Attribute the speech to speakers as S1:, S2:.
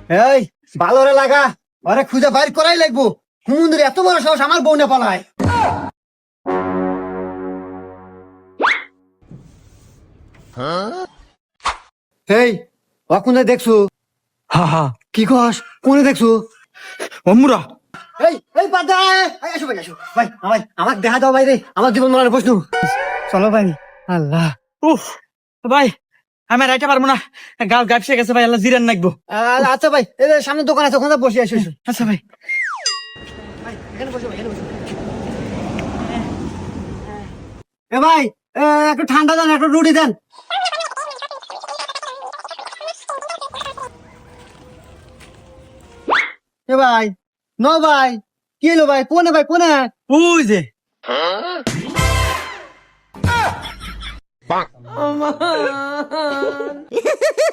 S1: এই ভালো রে লাগা, ওরে খুঁজে বাইর করাই লাগবো। হুমুন্দির এত বড় সাহস আমার বউ না পালায়। এই অকুনে দেখছো?
S2: হা হা
S1: কি কস? কোনে দেখছো?
S2: অমুরা
S1: এই বাদ দে, আসো ভাই, আসো ভাই, আমাকে দেখা দাও ভাই রে, আমার জীবন মরণের প্রশ্ন। চলো ভাই। আল্লাহ।
S2: উফ ভাই আমি আর আইতে পারবো না, গাল গাপসে গেছে ভাই, আল্লাহ জিরান নাকবো।
S1: আচ্ছা ভাই, এই যে সামনে দোকান আছে, ওখানে বসে আসো।
S2: আচ্ছা ভাই।
S1: এখানে বসো ভাই, এখানে বসো। এ ভাই, একটু ঠান্ডা দেন, একটু রুটি দেন। এ ভাই, ন ভাই, কি হলো ভাই? কোনে ভাই, কোনে?
S2: ওই যে